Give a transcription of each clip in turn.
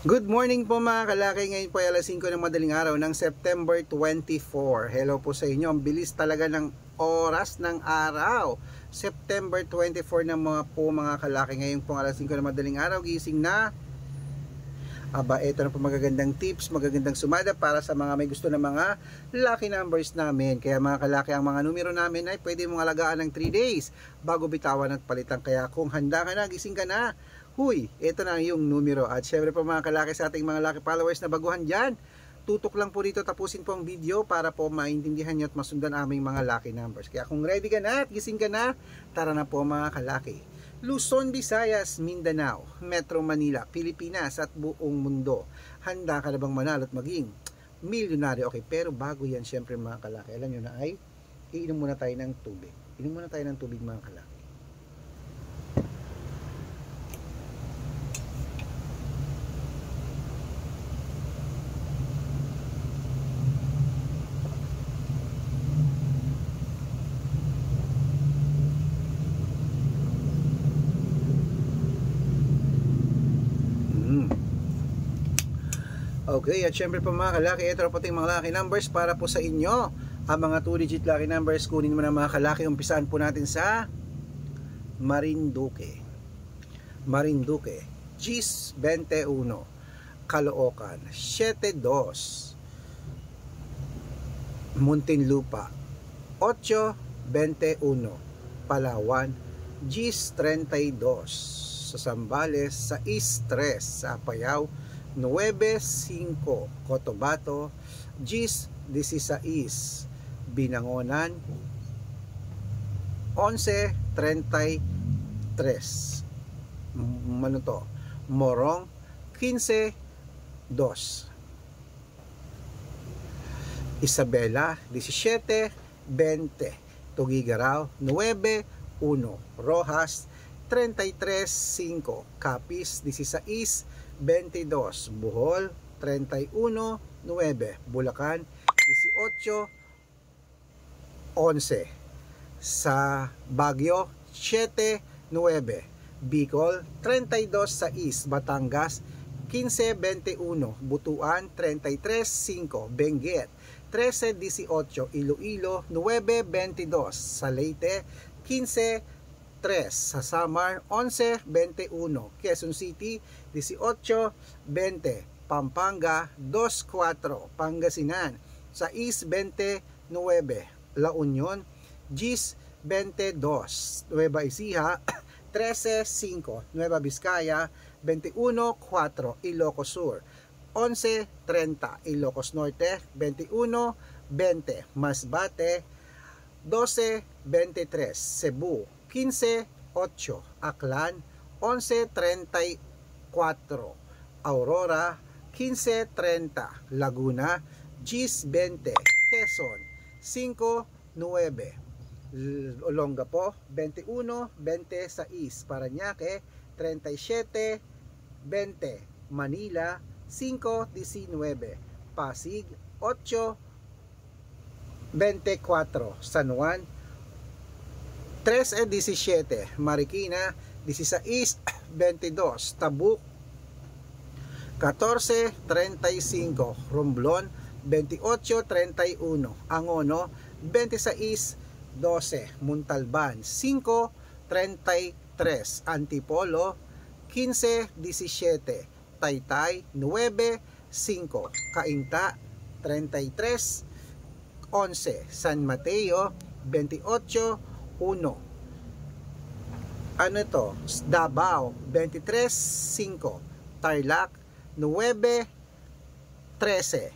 Good morning po mga kalaki. Ngayon po ay alas 5 ng madaling araw ng September 24. Hello po sa inyo. Ang bilis talaga ng oras ng araw. September 24 na mga kalaki. Ngayon po alas 5 ng madaling araw. Gising na. Aba, ito na po magagandang tips, magagandang sumada para sa mga may gusto ng mga lucky numbers namin. Kaya mga kalaki, ang mga numero namin ay pwede mong alagaan ng 3 days bago bitawan at palitan. Kaya kung handa ka na, gising ka na. Huy, ito na yung numero. At syempre po mga kalaki, sa ating mga lucky followers na baguhan dyan, tutok lang po dito, tapusin po ang video para po maintindihan nyo at masundan aming mga lucky numbers. Kaya kung ready ka na at gising ka na, tara na po mga kalaki. Luzon, Visayas, Mindanao, Metro Manila, Pilipinas at buong mundo. Handa ka na bang manalo at maging milyonaryo? Okay, pero bago yan, syempre mga kalaki, alam nyo na ay, iinom muna tayo ng tubig. Inom muna tayo ng tubig mga kalaki. Okay, at syempre po mga kalaki, ito po ating mga lucky numbers para po sa inyo. Ang mga 2-digit lucky numbers, kunin mo na mga kalaki. Umpisaan po natin sa Marinduque. Gis 21. Caloocan 72. Muntinlupa 821. Palawan Gis 32. Sa Zambales 6-3. Sa Apayao 9-5. Cotabato Gis 16. Binangonan 11-33. Morong 15-2. Isabela 17-20. Tuguegarao 9-1. Rojas 33-5. Capiz 16-22. Bohol 31-9. Bulacan 18-11. Sa Baguio 7-9. Bicol 32-6. Batangas 15-21. Butuan 33-5. Benguet 13-18. Iloilo 9-22. Sa Leyte 15-3. Sa Samar 11-21. Quezon City 18-20. Pampanga 2-4. Pangasinan 6-29. La Union Gis 22. Nueva Ecija 13-5. Nueva Vizcaya 21-4. Ilocos Sur 11-30. Ilocos Norte 21-20. Masbate 12-23. Cebu 15-8. Aklan 11-34. Aurora 15-30. Laguna Gis 20. Quezon 5-9. Olongapo 21-26. Parañaque 37-20. Manila 5-19. Pasig 8-24. San Juan 13-17. Marikina 16-22. Tabuk 14-35. Romblon 28-31. Angono 26-12. Montalban 5-33. Antipolo 15-17. Taytay 9-5. Cainta 33-11. San Mateo 28-1. Ano ito? Davao 23-5. Tarlac 9-13.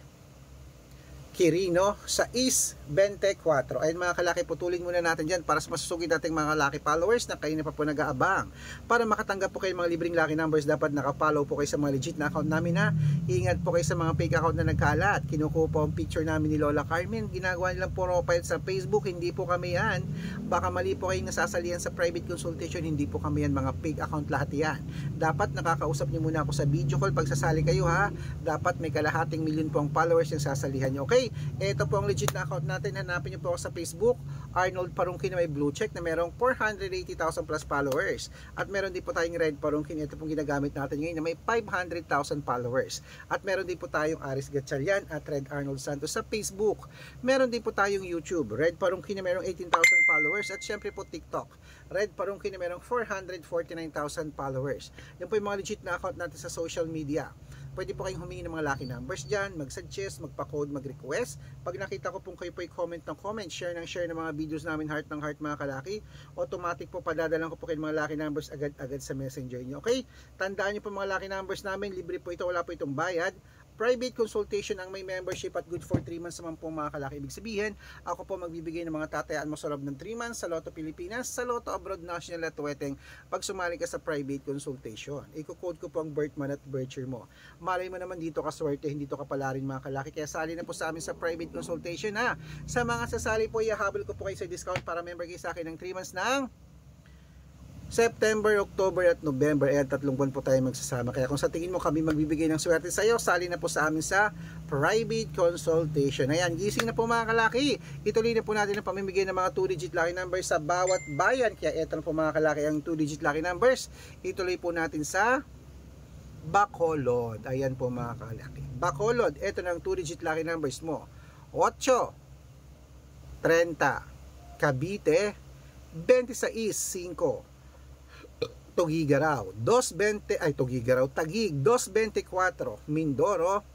Quirino sa 6-24. Ayun mga kalaki, putulin muna natin dyan para masusugid natin mga lucky followers na kayo na pa po nag-aabang. Para makatanggap po kayo mga libreng lucky numbers, dapat nakafollow po kayo sa mga legit na account namin ha. Ingat po kayo sa mga fake account na nagkalat. Kinukuha po ang picture namin ni Lola Carmen. Ginagawa nilang profile sa Facebook. Hindi po kami yan. Baka mali po kayong nasasalihan sa private consultation. Hindi po kami yan. Mga fake account lahat yan. Dapat nakakausap niyo muna ako sa video call pag sasali kayo ha. Dapat may kalahating milyon po ang followers yung sasalihan nyo. Okay? Okay? Ito po ang legit na account natin. Hanapin niyo po ako sa Facebook, Arnold Parungkin na may blue check na merong 480,000 plus followers. At meron din po tayong Red Parungkin. Ito pong ginagamit natin ngayon na may 500,000 followers. At meron din po tayong Aris Gatchalian at Red Arnold Santos sa Facebook. Meron din po tayong YouTube, Red Parungkin na merong 18,000 followers. At syempre po TikTok, Red Parungkin na merong 449,000 followers. Yan po yung mga legit na account natin sa social media. Pwede po kayong humingi ng mga lucky numbers dyan, mag-suggest, magpa-code, mag-request. Pag nakita ko pong kayo po i-comment ng comment, share ng mga videos namin, heart ng heart mga kalaki, automatic po padadalan ko po kayo mga lucky numbers agad-agad sa messenger nyo. Okay? Tandaan nyo po mga lucky numbers namin, libre po ito, wala po itong bayad. Private consultation ang may membership at good for 3 months naman po mga kalaki. Ibig sabihin, ako po magbibigay ng mga tatayaan mo sa loob ng 3 months sa Lotto Pilipinas, sa Lotto Abroad National at Tuweteng pag sumali ka sa private consultation. Iko-code ko po ang birth month at birth year mo. Malay mo naman dito ka swerte, hindi to kapala rin mga kalaki. Kaya sali na po sa amin sa private consultation ha. Sa mga sasali po, ihahabol ko po kayo sa discount para member kayo sa akin ng 3 months ng September, October at November. Ayan, 3 buwan po tayo magsasama. Kaya kung sa tingin mo kami magbibigay ng swerte sa iyo, sali na po sa amin sa private consultation. Ayan, gising na po mga kalaki. Ituloy na po natin ang pamimigay ng mga 2-digit lucky numbers sa bawat bayan. Kaya eto na po mga kalaki ang 2-digit lucky numbers. Ituloy po natin sa Bacolod. Ayan po mga kalaki. Bacolod, eto na ang 2-digit lucky numbers mo. 8, 30, Cavite, 26, 5, Tugigaraw, Taguig, 224, Mindoro,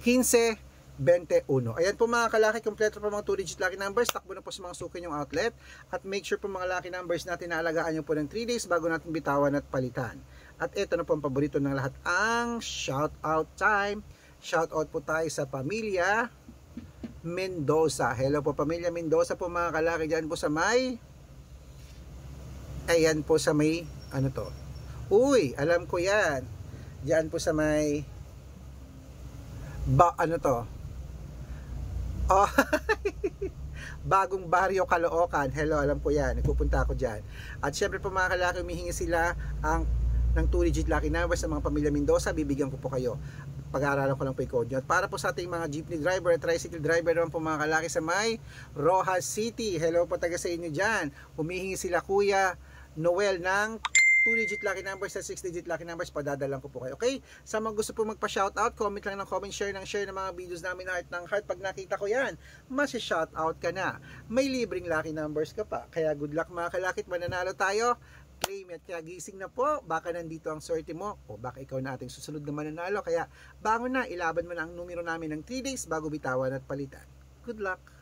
15-21. Ayan po mga kalaki, kompleto po mga 2-digit lucky numbers. Takbo na po sa mga suki yung outlet. At make sure po mga lucky numbers natin na alagaan nyo po ng 3 days bago natin bitawan at palitan. At ito na po ang paborito ng lahat, ang shout out time. Shout out po tayo sa pamilya Mendoza. Hello po pamilya Mendoza po mga kalaki, dyan po sa may, ayan po sa may, ano to? Uy, alam ko yan. Diyan po sa may, ano to? Oh, Bagong Baryo, Caloocan. Hello, alam ko yan. Nagpupunta ako dyan. At syempre po mga kalaki, humihingi sila ng 2-digit lucky numbers sa mga pamilya Mendoza. Bibigyan ko po kayo. Pag-aaralan ko lang po yung code nyo. At para po sa ating mga jeepney driver at tricycle driver naman po mga kalaki sa may Rojas City. Hello po taga sa inyo dyan. Humihingi sila Kuya Noel ng 2-digit lucky numbers sa 6-digit lucky numbers, padadalan ko po kayo. Okay? Sa mga gusto po magpa-shoutout, comment lang ng comment, share ng mga videos namin heart ng heart. Pag nakita ko yan, masi-shoutout ka na. May libreng lucky numbers ka pa. Kaya good luck mga kalakit, mananalo tayo. Claim at kaya gising na po, baka nandito ang swerte mo o baka ikaw na ating susunod na mananalo. Kaya bangon na, ilaban mo na ang numero namin ng 3 days bago bitawan at palitan. Good luck!